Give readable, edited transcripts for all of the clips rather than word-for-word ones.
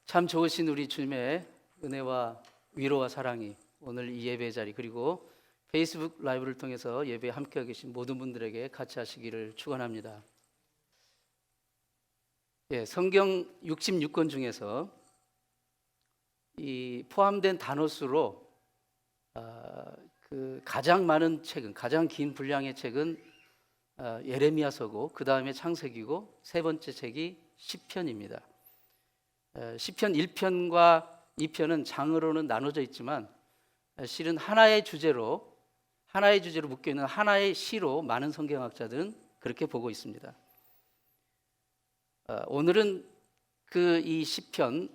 참 좋으신 우리 주님의 은혜와 위로와 사랑이 오늘 이 예배 자리 그리고 페이스북 라이브를 통해서 예배에 함께하고 계신 모든 분들에게 같이 하시기를 축원합니다. 성경 66권 중에서 이 포함된 단어 수로 가장 많은 책은, 가장 긴 분량의 책은 예레미야서고 그 다음에 창세기고 세 번째 책이 시편입니다. 시편 1편과 2편은 장으로는 나눠져 있지만 실은 하나의 주제로 묶여있는 하나의 시로 많은 성경학자들은 그렇게 보고 있습니다. 오늘은 이 시편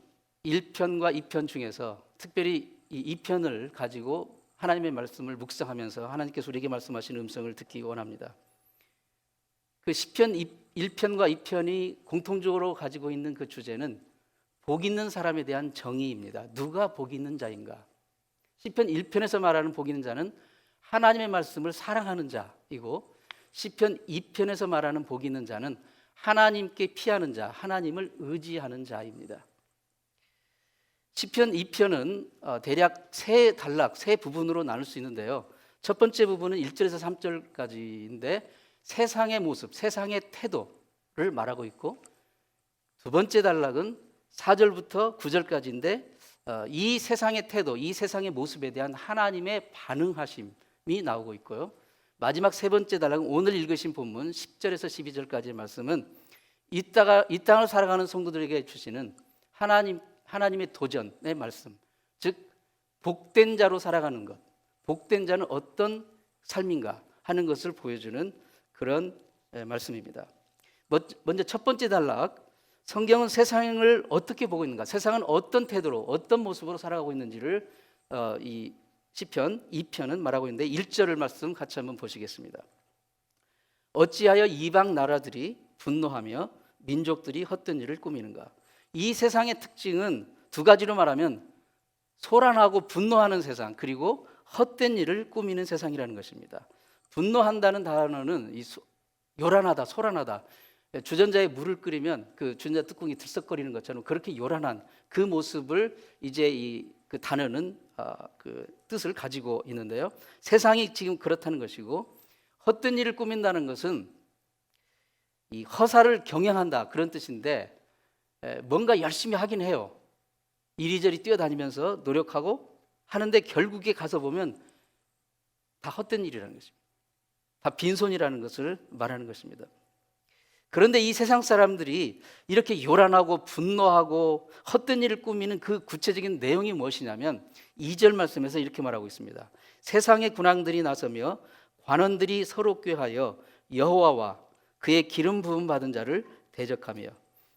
1편과 2편 중에서 특별히 이 2편을 가지고 하나님의 말씀을 묵상하면서 하나님께서 우리에게 말씀하시는 음성을 듣기 원합니다. 그 시편 1편과 2편이 공통적으로 가지고 있는 그 주제는 복 있는 사람에 대한 정의입니다. 누가 복 있는 자인가? 시편 1편에서 말하는 복 있는 자는 하나님의 말씀을 사랑하는 자이고, 시편 2편에서 말하는 복 있는 자는 하나님께 피하는 자, 하나님을 의지하는 자입니다. 시편 2편은 대략 세 부분으로 나눌 수 있는데요. 첫 번째 부분은 1절에서 3절까지인데 세상의 모습, 세상의 태도를 말하고 있고, 두 번째 단락은 4절부터 9절까지인데 이 세상의 태도, 이 세상의 모습에 대한 하나님의 반응하심이 나오고 있고요. 마지막 세 번째 단락은 오늘 읽으신 본문 10절에서 12절까지의 말씀은 이 땅을 살아가는 성도들에게 주시는 하나님의 도전의 말씀, 즉 복된 자로 살아가는 것, 복된 자는 어떤 삶인가 하는 것을 보여주는 그런 말씀입니다. 먼저 첫 번째 단락, 성경은 세상을 어떻게 보고 있는가, 세상은 어떤 태도로 어떤 모습으로 살아가고 있는지를 이 시편 2편은 말하고 있는데 1절을 말씀 같이 한번 보시겠습니다. 어찌하여 이방 나라들이 분노하며 민족들이 헛된 일을 꾸미는가. 이 세상의 특징은 두 가지로 말하면 소란하고 분노하는 세상, 그리고 헛된 일을 꾸미는 세상이라는 것입니다. 분노한다는 단어는 요란하다, 소란하다, 주전자에 물을 끓이면 그 주전자 뚜껑이 들썩거리는 것처럼 그렇게 요란한 그 모습을 이제 그 단어는 그 뜻을 가지고 있는데요. 세상이 지금 그렇다는 것이고, 헛된 일을 꾸민다는 것은 이 허사를 경영한다 그런 뜻인데, 뭔가 열심히 하긴 해요. 이리저리 뛰어다니면서 노력하고 하는데 결국에 가서 보면 다 헛된 일이라는 것입니다. 다 빈손이라는 것을 말하는 것입니다. 그런데 이 세상 사람들이 이렇게 요란하고 분노하고 헛된 일을 꾸미는 그 구체적인 내용이 무엇이냐면 2절 말씀에서 이렇게 말하고 있습니다. 세상의 군왕들이 나서며 관원들이 서로 꾀하여 여호와와 그의 기름 부음 받은 자를 대적하며,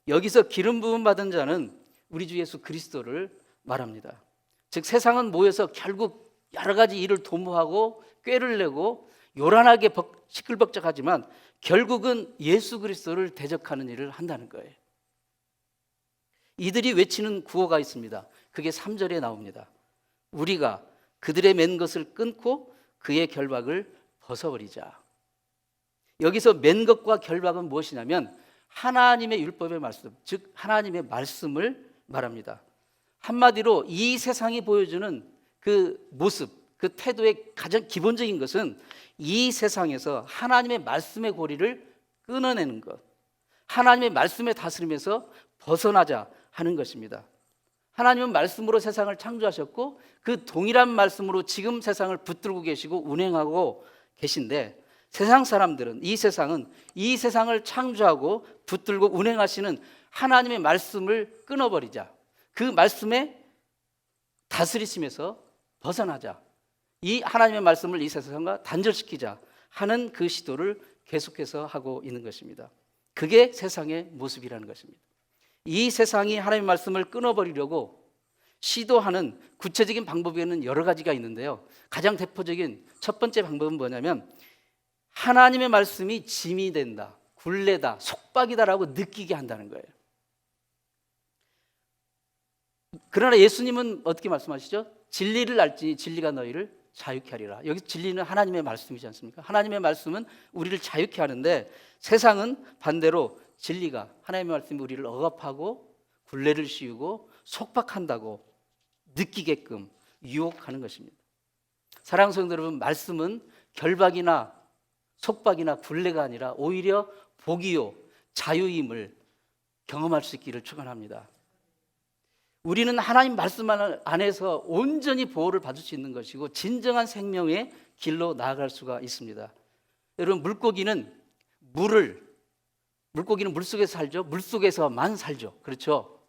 여기서 기름 부음 받은 자는 우리 주 예수 그리스도를 말합니다. 즉 세상은 모여서 결국 여러 가지 일을 도모하고 꾀를 내고 요란하게 시끌벅적하지만 결국은 예수 그리스도를 대적하는 일을 한다는 거예요. 이들이 외치는 구호가 있습니다. 그게 3절에 나옵니다. 우리가 그들의 맨 것을 끊고 그의 결박을 벗어버리자. 여기서 맨 것과 결박은 무엇이냐면 하나님의 율법의 말씀, 즉 하나님의 말씀을 말합니다. 한마디로 이 세상이 보여주는 그 모습, 그 태도의 가장 기본적인 것은 이 세상에서 하나님의 말씀의 고리를 끊어내는 것, 하나님의 말씀의 다스림에서 벗어나자 하는 것입니다. 하나님은 말씀으로 세상을 창조하셨고 그 동일한 말씀으로 지금 세상을 붙들고 계시고 운행하고 계신데, 세상 사람들은, 이 세상을 창조하고 붙들고 운행하시는 하나님의 말씀을 끊어버리자, 그 말씀의 다스리심에서 벗어나자, 이 하나님의 말씀을 이 세상과 단절시키자 하는 그 시도를 계속해서 하고 있는 것입니다. 그게 세상의 모습이라는 것입니다. 이 세상이 하나님의 말씀을 끊어버리려고 시도하는 구체적인 방법에는 여러 가지가 있는데요. 가장 대표적인 첫 번째 방법은 뭐냐면 하나님의 말씀이 짐이 된다, 굴레다, 속박이다라고 느끼게 한다는 거예요. 그러나 예수님은 어떻게 말씀하시죠? 진리를 알지니 진리가 너희를 자유케 하리라. 여기 진리는 하나님의 말씀이지 않습니까? 하나님의 말씀은 우리를 자유케 하는데 세상은 반대로 진리가, 하나님의 말씀이 우리를 억압하고 굴레를 씌우고 속박한다고 느끼게끔 유혹하는 것입니다. 사랑하는 성도 여러분, 말씀은 결박이나 속박이나 굴레가 아니라 오히려 복이요 자유임을 경험할 수 있기를 축원합니다. 우리는 하나님 말씀 안에서 온전히 보호를 받을 수 있는 것이고 진정한 생명의 길로 나아갈 수가 있습니다. 여러분, 물고기는 물속에서 살죠. 물속에서만 살죠. 그렇죠?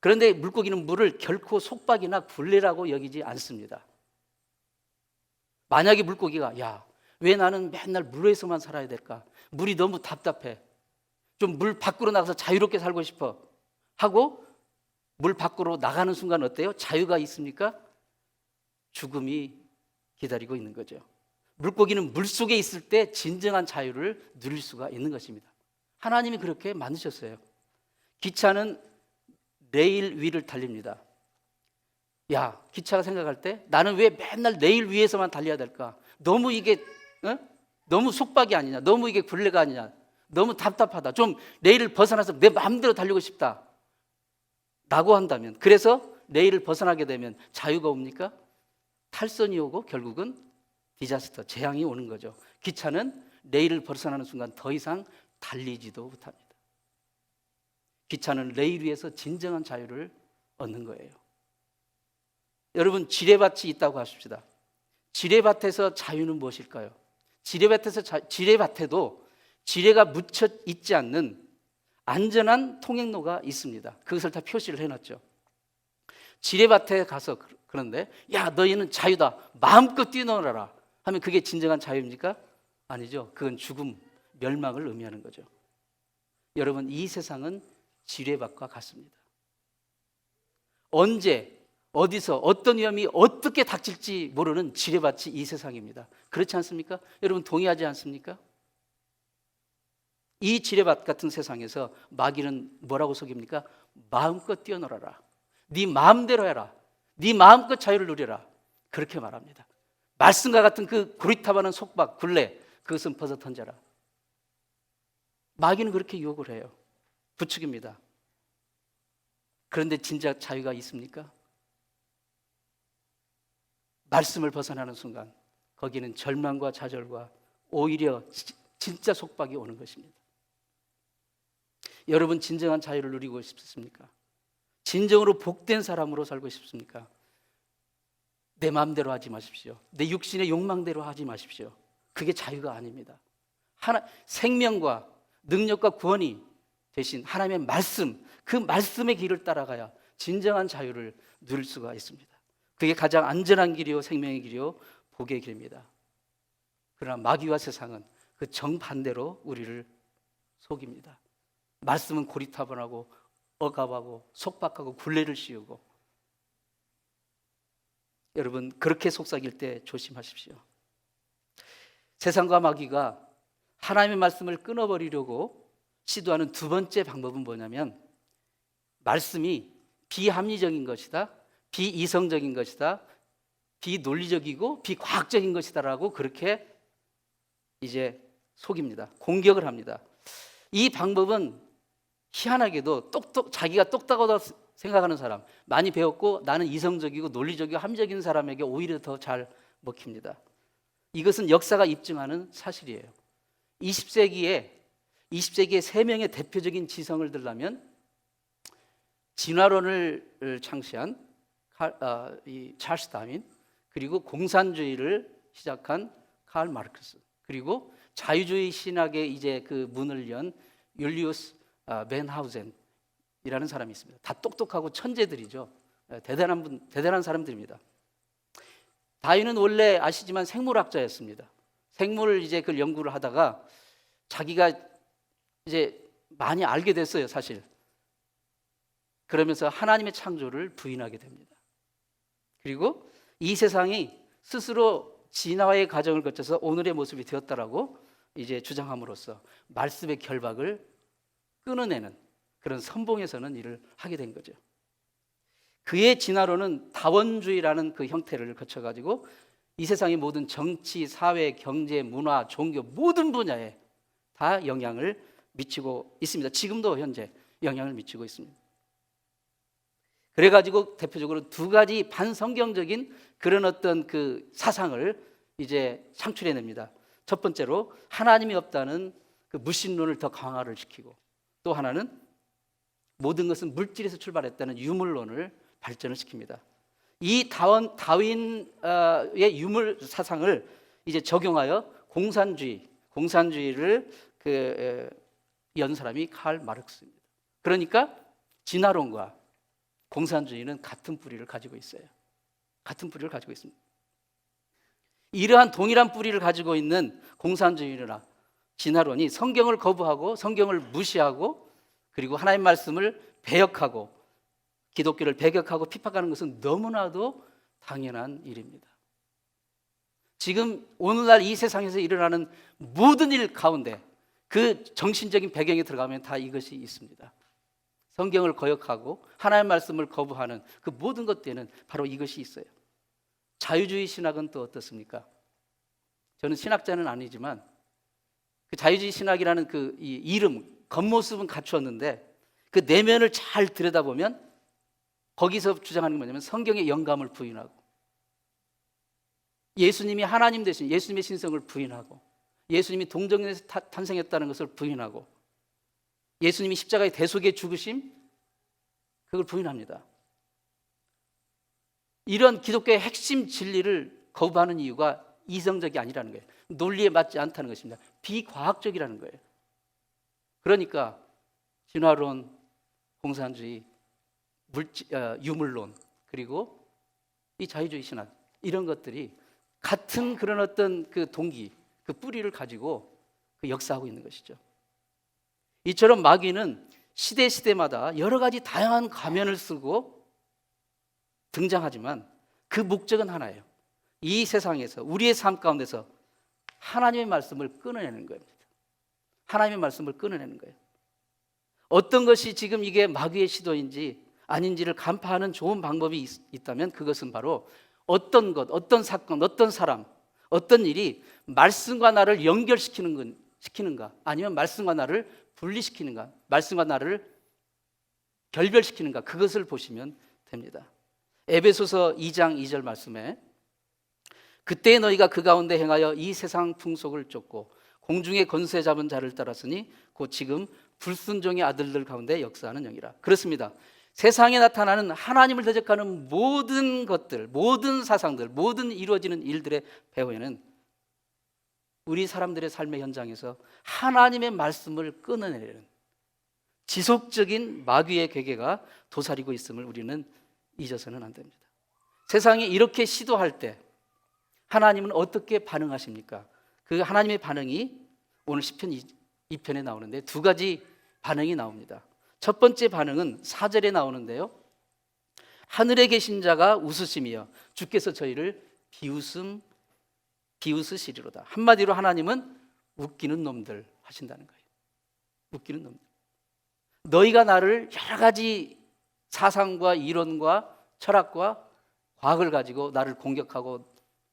그런데 물고기는 물을 결코 속박이나 굴레라고 여기지 않습니다. 만약에 물고기가 왜 나는 맨날 물에서만 살아야 될까? 물이 너무 답답해. 좀 물 밖으로 나가서 자유롭게 살고 싶어 하고 물 밖으로 나가는 순간 어때요? 자유가 있습니까? 죽음이 기다리고 있는 거죠. 물고기는 물속에 있을 때 진정한 자유를 누릴 수가 있는 것입니다. 하나님이 그렇게 만드셨어요. 기차는 레일 위를 달립니다. 기차가 생각할 때 나는 왜 맨날 레일 위에서만 달려야 될까? 너무 이게 너무 속박이 아니냐? 너무 이게 굴레가 아니냐? 너무 답답하다. 좀 레일을 벗어나서 내 마음대로 달리고 싶다 라고 한다면, 그래서 레일을 벗어나게 되면 자유가 옵니까? 탈선이 오고 결국은 디자스터, 재앙이 오는 거죠. 기차는 레일을 벗어나는 순간 더 이상 달리지도 못합니다. 기차는 레일 위에서 진정한 자유를 얻는 거예요. 여러분, 지뢰밭이 있다고 하십시다. 지뢰밭에서 자유는 무엇일까요? 지뢰밭에도 지뢰가 묻혀 있지 않는 안전한 통행로가 있습니다. 그것을 다 표시를 해놨죠. 지뢰밭에 가서 그런데 너희는 자유다, 마음껏 뛰어놀아라 하면 그게 진정한 자유입니까? 아니죠. 그건 죽음, 멸망을 의미하는 거죠. 여러분, 이 세상은 지뢰밭과 같습니다. 언제, 어디서, 어떤 위험이 어떻게 닥칠지 모르는 지뢰밭이 이 세상입니다. 그렇지 않습니까? 여러분, 동의하지 않습니까? 이 지뢰밭 같은 세상에서 마귀는 뭐라고 속입니까? 마음껏 뛰어놀아라, 네 마음대로 해라, 네 마음껏 자유를 누려라, 그렇게 말합니다. 말씀과 같은 그 고리타반한 속박, 굴레, 그것은 벗어 던져라. 마귀는 그렇게 유혹을 해요. 부추깁니다. 그런데 진짜 자유가 있습니까? 말씀을 벗어나는 순간 거기는 절망과 좌절과 오히려 진짜 속박이 오는 것입니다. 여러분, 진정한 자유를 누리고 싶습니까? 진정으로 복된 사람으로 살고 싶습니까? 내 마음대로 하지 마십시오. 내 육신의 욕망대로 하지 마십시오. 그게 자유가 아닙니다. 생명과 능력과 구원이 대신 하나님의 말씀, 그 말씀의 길을 따라가야 진정한 자유를 누릴 수가 있습니다. 그게 가장 안전한 길이요, 생명의 길이요, 복의 길입니다. 그러나 마귀와 세상은 그 정반대로 우리를 속입니다. 말씀은 고리타분하고 억압하고 속박하고 굴레를 씌우고, 여러분, 그렇게 속삭일 때 조심하십시오. 세상과 마귀가 하나님의 말씀을 끊어버리려고 시도하는 두 번째 방법은 뭐냐면, 말씀이 비합리적인 것이다, 비이성적인 것이다, 비논리적이고 비과학적인 것이다라고 그렇게 이제 속입니다. 공격을 합니다. 이 방법은 희한하게도 자기가 똑똑하다고 생각하는 사람, 많이 배웠고 나는 이성적이고 논리적이고 합리적인 사람에게 오히려 더 잘 먹힙니다. 이것은 역사가 입증하는 사실이에요. 20세기에 3명의 대표적인 지성을 들라면, 진화론을 창시한 찰스 다윈, 그리고 공산주의를 시작한 칼 마르크스, 그리고 자유주의 신학의 이제 그 문을 연 율리우스 벤하우젠이라는 사람이 있습니다. 다 똑똑하고 천재들이죠. 대단한 사람들입니다. 다윈은 원래 아시지만 생물학자였습니다. 생물을 이제 그 연구를 하다가 자기가 이제 많이 알게 됐어요, 사실. 그러면서 하나님의 창조를 부인하게 됩니다. 그리고 이 세상이 스스로 진화의 과정을 거쳐서 오늘의 모습이 되었다라고 이제 주장함으로써 말씀의 결박을 끊어내는 그런 선봉에서는 일을 하게 된 거죠. 그의 진화론은 다원주의라는 그 형태를 거쳐가지고 이 세상의 모든 정치, 사회, 경제, 문화, 종교 모든 분야에 다 영향을 미치고 있습니다. 지금도 현재 영향을 미치고 있습니다. 그래가지고 대표적으로 두 가지 반성경적인 그런 어떤 그 사상을 이제 창출해냅니다. 첫 번째로 하나님이 없다는 그 무신론을 더 강화를 시키고, 또 하나는 모든 것은 물질에서 출발했다는 유물론을 발전을 시킵니다. 이 다윈의 유물 사상을 이제 적용하여 공산주의를 연 사람이 칼 마르크스입니다. 그러니까 진화론과 공산주의는 같은 뿌리를 가지고 있어요. 같은 뿌리를 가지고 있습니다. 이러한 동일한 뿌리를 가지고 있는 공산주의나 진화론이 성경을 거부하고 성경을 무시하고 그리고 하나님 말씀을 배역하고 기독교를 배격하고 핍박하는 것은 너무나도 당연한 일입니다. 지금 오늘날 이 세상에서 일어나는 모든 일 가운데 그 정신적인 배경에 들어가면 다 이것이 있습니다. 성경을 거역하고 하나님 말씀을 거부하는 그 모든 것들에는 바로 이것이 있어요. 자유주의 신학은 또 어떻습니까? 저는 신학자는 아니지만 그 자유주의 신학이라는 그 이름, 겉모습은 갖추었는데 그 내면을 잘 들여다보면 거기서 주장하는 게 뭐냐면 성경의 영감을 부인하고 예수님이 하나님 되신 예수님의 신성을 부인하고 예수님이 동정에서 탄생했다는 것을 부인하고 예수님이 십자가의 대속의 죽으심 그걸 부인합니다. 이런 기독교의 핵심 진리를 거부하는 이유가 이성적이 아니라는 거예요. 논리에 맞지 않다는 것입니다. 비과학적이라는 거예요. 그러니까 진화론, 공산주의, 유물론 그리고 이 자유주의 신학 이런 것들이 같은 그런 어떤 그 동기, 그 뿌리를 가지고 그 역사하고 있는 것이죠. 이처럼 마귀는 시대마다 여러 가지 다양한 가면을 쓰고 등장하지만 그 목적은 하나예요. 이 세상에서 우리의 삶 가운데서 하나님의 말씀을 끊어내는 겁니다. 하나님의 말씀을 끊어내는 거예요. 어떤 것이 지금 이게 마귀의 시도인지 아닌지를 간파하는 좋은 방법이 있다면 그것은 바로 어떤 것, 어떤 사건, 어떤 사람, 어떤 일이 말씀과 나를 시키는가 아니면 말씀과 나를 분리시키는가, 말씀과 나를 결별시키는가 그것을 보시면 됩니다. 에베소서 2장 2절 말씀에 그때 너희가 그 가운데 행하여 이 세상 풍속을 쫓고 공중의 권세 잡은 자를 따랐으니 곧 지금 불순종의 아들들 가운데 역사하는 영이라. 그렇습니다. 세상에 나타나는 하나님을 대적하는 모든 것들, 모든 사상들, 모든 이루어지는 일들의 배후에는 우리 사람들의 삶의 현장에서 하나님의 말씀을 끊어내는 지속적인 마귀의 괴계가 도사리고 있음을 우리는 잊어서는 안 됩니다. 세상이 이렇게 시도할 때 하나님은 어떻게 반응하십니까? 그 하나님의 반응이 오늘 시편 2편에 나오는데 두 가지 반응이 나옵니다. 첫 번째 반응은 4절에 나오는데요. 하늘에 계신 자가 웃으시며 주께서 저희를 비웃으시리로다. 한마디로 하나님은 웃기는 놈들 하신다는 거예요. 웃기는 놈들. 너희가 나를 여러 가지 사상과 이론과 철학과 과학을 가지고 나를 공격하고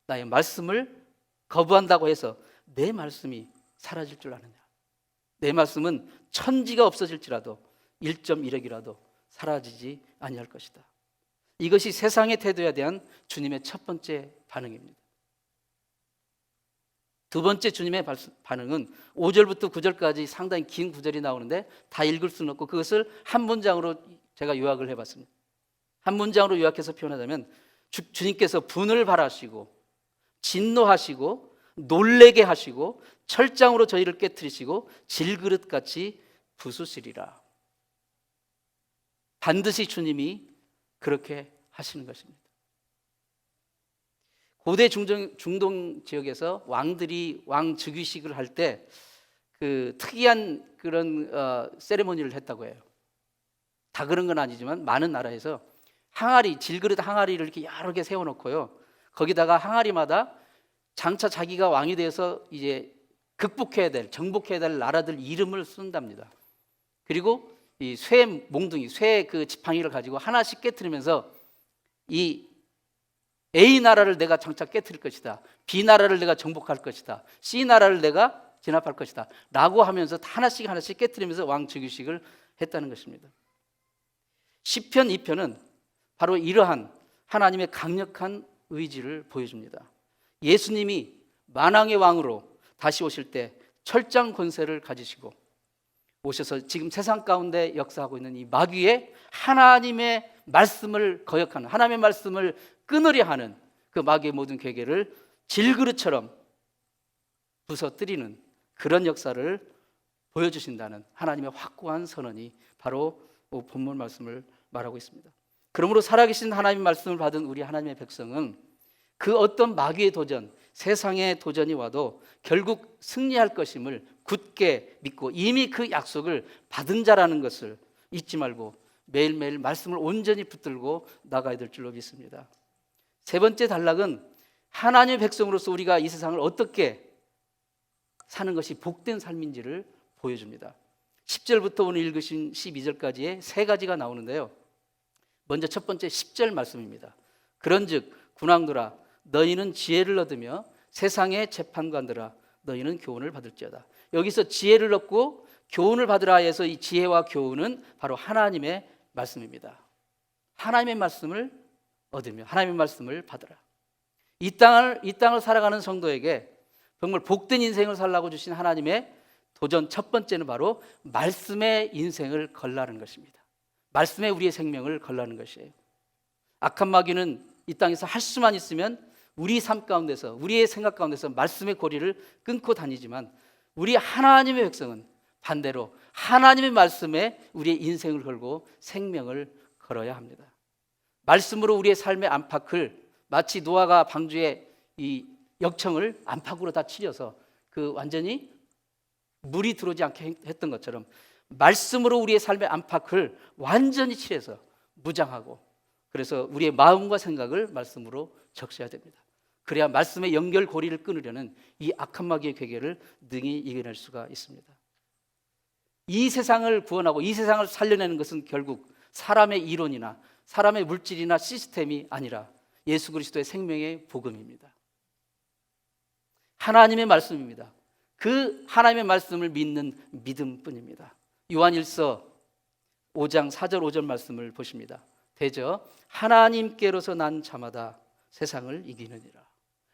나의 말씀을 거부한다고 해서 내 말씀이 사라질 줄 아느냐? 내 말씀은 천지가 없어질지라도 1.1핵이라도 사라지지 아니할 것이다. 이것이 세상의 태도에 대한 주님의 첫 번째 반응입니다. 두 번째 주님의 반응은 5절부터 9절까지 상당히 긴 구절이 나오는데 다 읽을 수는 없고 그것을 한 문장으로 제가 요약을 해봤습니다. 한 문장으로 요약해서 표현하자면 주님께서 분을 발하시고 진노하시고 놀래게 하시고 철장으로 저희를 깨트리시고 질그릇같이 부수시리라. 반드시 주님이 그렇게 하시는 것입니다. 고대 중동 지역에서 왕들이 왕 즉위식을 할 때 그 특이한 그런 세레모니를 했다고 해요. 다 그런 건 아니지만 많은 나라에서 항아리, 질그릇 항아리를 이렇게 여러 개 세워놓고요. 거기다가 항아리마다 장차 자기가 왕이 되어서 이제 정복해야 될 나라들 이름을 쓴답니다. 그리고 이 쇠 몽둥이, 쇠 그 지팡이를 가지고 하나씩 깨트리면서 이 A 나라를 내가 장차 깨트릴 것이다. B 나라를 내가 정복할 것이다. C 나라를 내가 진압할 것이다. 라고 하면서 하나씩 깨트리면서 왕 즉위식을 했다는 것입니다. 시편 2편은 바로 이러한 하나님의 강력한 의지를 보여줍니다. 예수님이 만왕의 왕으로 다시 오실 때 철장 권세를 가지시고 오셔서 지금 세상 가운데 역사하고 있는 이 마귀의 하나님의 말씀을 거역하는, 하나님의 말씀을 끊으려 하는 그 마귀의 모든 괴계를 질그릇처럼 부서뜨리는 그런 역사를 보여주신다는 하나님의 확고한 선언이 바로 본문 말씀을 말하고 있습니다. 그러므로 살아계신 하나님의 말씀을 받은 우리 하나님의 백성은 그 어떤 마귀의 도전, 세상의 도전이 와도 결국 승리할 것임을 굳게 믿고 이미 그 약속을 받은 자라는 것을 잊지 말고 매일매일 말씀을 온전히 붙들고 나가야 될 줄로 믿습니다. 세 번째 단락은 하나님의 백성으로서 우리가 이 세상을 어떻게 사는 것이 복된 삶인지를 보여줍니다. 10절부터 오늘 읽으신 12절까지의 세 가지가 나오는데요. 먼저 첫 번째 10절 말씀입니다. 그런즉 군왕들아 너희는 지혜를 얻으며 세상의 재판관들아 너희는 교훈을 받을지어다. 여기서 지혜를 얻고 교훈을 받으라 해서 이 지혜와 교훈은 바로 하나님의 말씀입니다. 하나님의 말씀을 얻으며 하나님의 말씀을 받으라. 이 땅을 살아가는 성도에게 정말 복된 인생을 살라고 주신 하나님의 도전 첫 번째는 바로 말씀의 인생을 걸라는 것입니다. 말씀에 우리의 생명을 걸라는 것이에요. 악한 마귀는 이 땅에서 할 수만 있으면 우리 삶 가운데서, 우리의 생각 가운데서 말씀의 고리를 끊고 다니지만 우리 하나님의 백성은 반대로 하나님의 말씀에 우리의 인생을 걸고 생명을 걸어야 합니다. 말씀으로 우리의 삶의 안팎을 마치 노아가 방주의 이 역청을 안팎으로 다 치려서 그 완전히 물이 들어오지 않게 했던 것처럼 말씀으로 우리의 삶의 안팎을 완전히 칠해서 무장하고, 그래서 우리의 마음과 생각을 말씀으로 적셔야 됩니다. 그래야 말씀의 연결고리를 끊으려는 이 악한 마귀의 괴계를 능히 이겨낼 수가 있습니다. 이 세상을 구원하고 이 세상을 살려내는 것은 결국 사람의 이론이나 사람의 물질이나 시스템이 아니라 예수 그리스도의 생명의 복음입니다. 하나님의 말씀입니다. 그 하나님의 말씀을 믿는 믿음뿐입니다. 요한일서 5장 4절 5절 말씀을 보십니다. 대저 하나님께로서 난 자마다 세상을 이기느니라.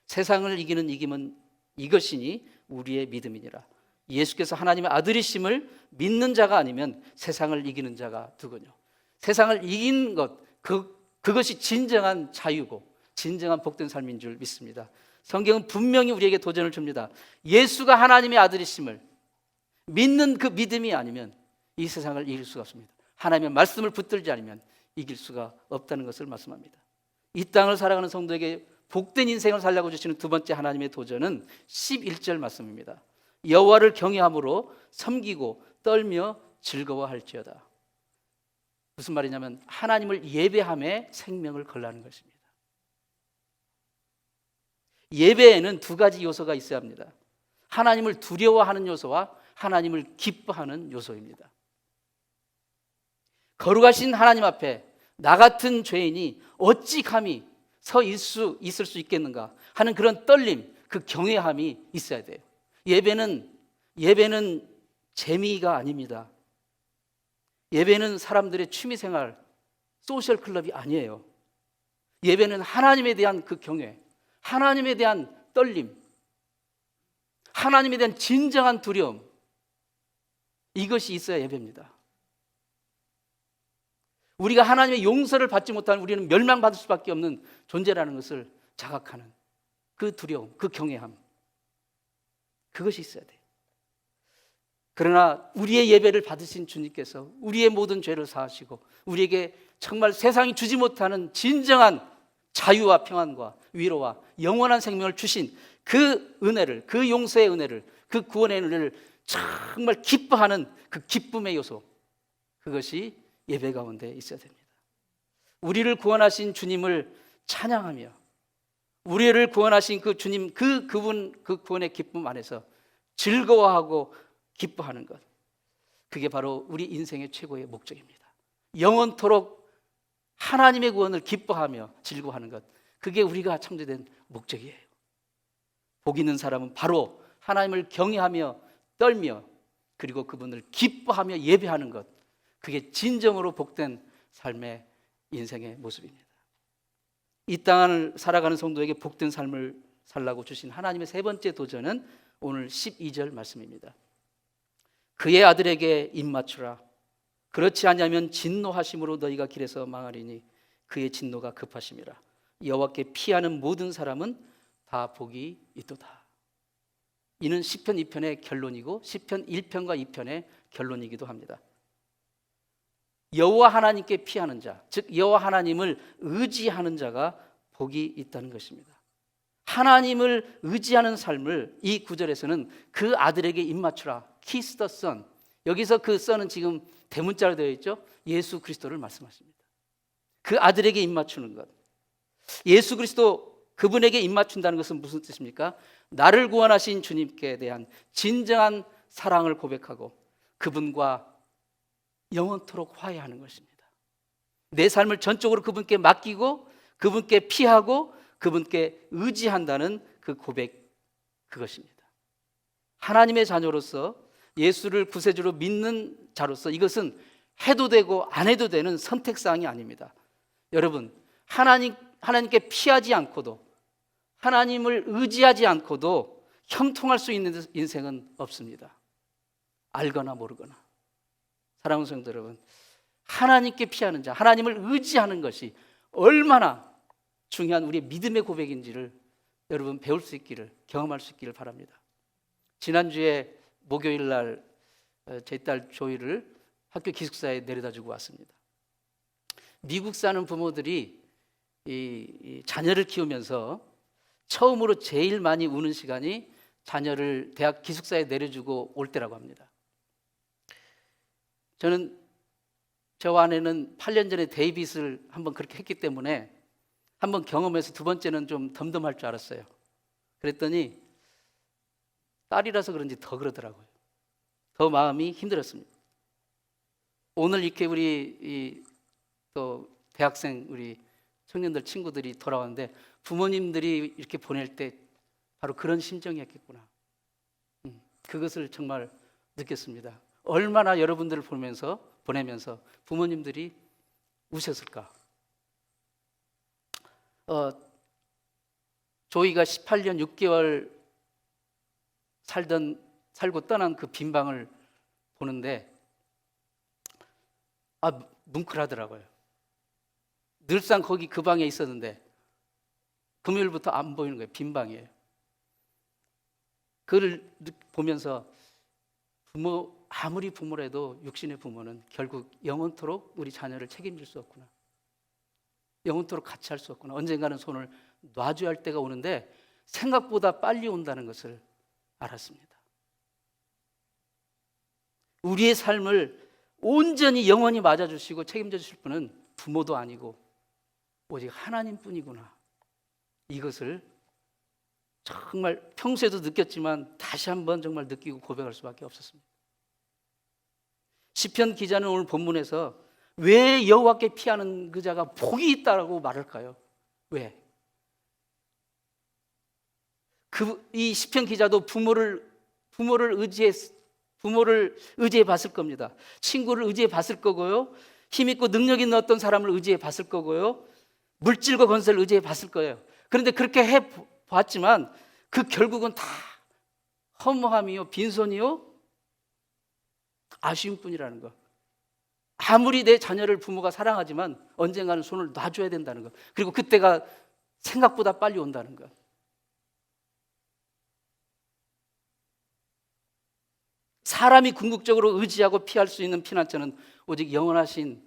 세상을 이기는 이김은 이것이니 우리의 믿음이니라. 예수께서 하나님의 아들이심을 믿는 자가 아니면 세상을 이기는 자가 누구뇨? 세상을 이긴 것, 그것이 진정한 자유고 진정한 복된 삶인 줄 믿습니다. 성경은 분명히 우리에게 도전을 줍니다. 예수가 하나님의 아들이심을 믿는 그 믿음이 아니면 이 세상을 이길 수가 없습니다. 하나님의 말씀을 붙들지 않으면 이길 수가 없다는 것을 말씀합니다. 이 땅을 살아가는 성도에게 복된 인생을 살려고 주시는 두 번째 하나님의 도전은 11절 말씀입니다. 여호와를 경외함으로 섬기고 떨며 즐거워할지어다. 무슨 말이냐면 하나님을 예배함에 생명을 걸라는 것입니다. 예배에는 두 가지 요소가 있어야 합니다. 하나님을 두려워하는 요소와 하나님을 기뻐하는 요소입니다. 거룩하신 하나님 앞에 나 같은 죄인이 어찌 감히 서 있을 수 있겠는가 하는 그런 떨림, 그 경외함이 있어야 돼요. 예배는 재미가 아닙니다. 예배는 사람들의 취미생활, 소셜 클럽이 아니에요. 예배는 하나님에 대한 그 경외, 하나님에 대한 떨림, 하나님에 대한 진정한 두려움, 이것이 있어야 예배입니다. 우리가 하나님의 용서를 받지 못하는, 우리는 멸망받을 수밖에 없는 존재라는 것을 자각하는 그 두려움, 그 경외함, 그것이 있어야 돼요. 그러나 우리의 예배를 받으신 주님께서 우리의 모든 죄를 사하시고 우리에게 정말 세상이 주지 못하는 진정한 자유와 평안과 위로와 영원한 생명을 주신 그 은혜를, 그 용서의 은혜를, 그 구원의 은혜를 정말 기뻐하는 그 기쁨의 요소, 그것이 예배 가운데 있어야 됩니다. 우리를 구원하신 주님을 찬양하며 우리를 구원하신 그 주님, 그분, 그 구원의 기쁨 안에서 즐거워하고 기뻐하는 것, 그게 바로 우리 인생의 최고의 목적입니다. 영원토록 하나님의 구원을 기뻐하며 즐거워하는 것, 그게 우리가 창조된 목적이에요. 복 있는 사람은 바로 하나님을 경외하며 떨며 그리고 그분을 기뻐하며 예배하는 것, 그게 진정으로 복된 삶의 인생의 모습입니다. 이 땅을 살아가는 성도에게 복된 삶을 살라고 주신 하나님의 세 번째 도전은 오늘 12절 말씀입니다. 그의 아들에게 입맞추라. 그렇지 않으면 진노하심으로 너희가 길에서 망하리니 그의 진노가 급하심이라. 여호와께 피하는 모든 사람은 다 복이 있도다. 이는 시편 2편의 결론이고 시편 1편과 2편의 결론이기도 합니다. 여호와 하나님께 피하는 자, 즉 여호와 하나님을 의지하는 자가 복이 있다는 것입니다. 하나님을 의지하는 삶을 이 구절에서는 그 아들에게 입맞추라. Kiss the Son. 여기서 그 Son은 지금 대문자로 되어 있죠. 예수 그리스도를 말씀하십니다. 그 아들에게 입맞추는 것. 예수 그리스도 그분에게 입맞춘다는 것은 무슨 뜻입니까? 나를 구원하신 주님께 대한 진정한 사랑을 고백하고 그분과 영원토록 화해하는 것입니다. 내 삶을 전적으로 그분께 맡기고 그분께 피하고 그분께 의지한다는 그 고백, 그것입니다. 하나님의 자녀로서 예수를 구세주로 믿는 자로서 이것은 해도 되고 안 해도 되는 선택사항이 아닙니다. 여러분, 하나님께 피하지 않고도 하나님을 의지하지 않고도 형통할 수 있는 인생은 없습니다. 알거나 모르거나. 사랑하는 성도 여러분, 하나님께 피하는 자, 하나님을 의지하는 것이 얼마나 중요한 우리의 믿음의 고백인지를 여러분 배울 수 있기를, 경험할 수 있기를 바랍니다. 지난주에 목요일 날 제 딸 조이를 학교 기숙사에 내려다 주고 왔습니다. 미국 사는 부모들이 이 자녀를 키우면서 처음으로 제일 많이 우는 시간이 자녀를 대학 기숙사에 내려주고 올 때라고 합니다. 저는 저와 아내는 8년 전에 데이빗을 한번 그렇게 했기 때문에 한번 경험해서 두 번째는 좀 덤덤할 줄 알았어요. 그랬더니 딸이라서 그런지 더 그러더라고요. 더 마음이 힘들었습니다. 오늘 이렇게 우리 또 대학생 우리 청년들 친구들이 돌아왔는데 부모님들이 이렇게 보낼 때 바로 그런 심정이었겠구나. 그것을 정말 느꼈습니다. 얼마나 여러분들을 보내면서 부모님들이 우셨을까. 조이가 18년 6개월 살고 떠난 그 빈 방을 보는데 뭉클하더라고요. 늘상 거기 그 방에 있었는데 금요일부터 안 보이는 거예요. 빈 방이에요. 그걸 보면서 아무리 부모라도 육신의 부모는 결국 영원토록 우리 자녀를 책임질 수 없구나. 영원토록 같이 할 수 없구나. 언젠가는 손을 놔줘야 할 때가 오는데 생각보다 빨리 온다는 것을 알았습니다. 우리의 삶을 온전히 영원히 맞아주시고 책임져 주실 분은 부모도 아니고 오직 하나님뿐이구나. 이것을 정말 평소에도 느꼈지만 다시 한번 정말 느끼고 고백할 수밖에 없었습니다. 시편 기자는 오늘 본문에서 왜 여호와께 피하는 그 자가 복이 있다라고 말할까요? 왜? 이 시편 기자도 부모를 의지해 봤을 겁니다. 친구를 의지해 봤을 거고요. 힘있고 능력 있는 어떤 사람을 의지해 봤을 거고요. 물질과 건설을 의지해 봤을 거예요. 그런데 그렇게 해 봤지만 그 결국은 다 허무함이요, 빈손이요, 아쉬움뿐이라는 거. 아무리 내 자녀를 부모가 사랑하지만 언젠가는 손을 놔줘야 된다는 거. 그리고 그때가 생각보다 빨리 온다는 거. 사람이 궁극적으로 의지하고 피할 수 있는 피난처는 오직 영원하신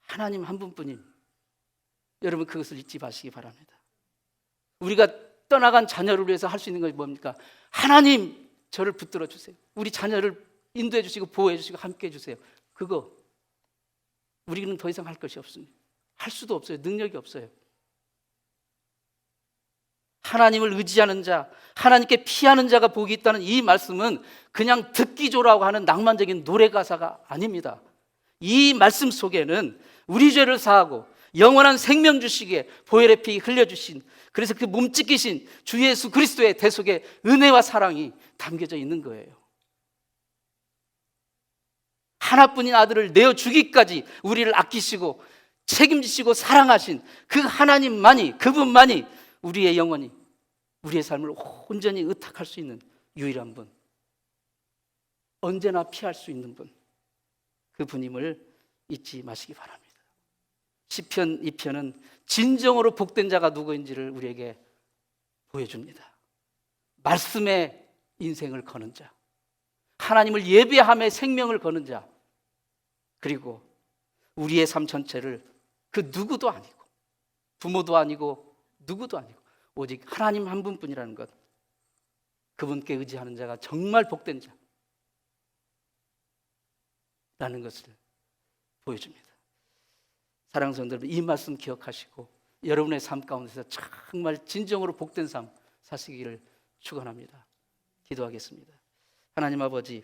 하나님 한 분뿐임. 여러분 그것을 잊지 마시기 바랍니다. 우리가 떠나간 자녀를 위해서 할 수 있는 것이 뭡니까? 하나님 저를 붙들어 주세요. 우리 자녀를 인도해 주시고 보호해 주시고 함께 해 주세요. 그거 우리는 더 이상 할 것이 없습니다. 할 수도 없어요. 능력이 없어요. 하나님을 의지하는 자, 하나님께 피하는 자가 복이 있다는 이 말씀은 그냥 듣기 좋으라고 하는 낭만적인 노래 가사가 아닙니다. 이 말씀 속에는 우리 죄를 사하고 영원한 생명 주시기에 보혈의 피 흘려주신, 그래서 그 몸짓기신 주 예수 그리스도의 대속의 은혜와 사랑이 담겨져 있는 거예요. 하나뿐인 아들을 내어주기까지 우리를 아끼시고 책임지시고 사랑하신 그 하나님만이, 그분만이 우리의 영혼이, 우리의 삶을 온전히 의탁할 수 있는 유일한 분, 언제나 피할 수 있는 분, 그분임을 잊지 마시기 바랍니다. 시편 2편은 진정으로 복된 자가 누구인지를 우리에게 보여줍니다. 말씀에 인생을 거는 자, 하나님을 예배함에 생명을 거는 자, 그리고 우리의 삶 전체를 그 누구도 아니고 부모도 아니고 누구도 아니고 오직 하나님 한 분뿐이라는 것, 그분께 의지하는 자가 정말 복된 자라는 것을 보여줍니다. 사랑하는 성도 여러분, 이 말씀 기억하시고 여러분의 삶 가운데서 정말 진정으로 복된 삶 사시기를 축원합니다. 기도하겠습니다. 하나님 아버지,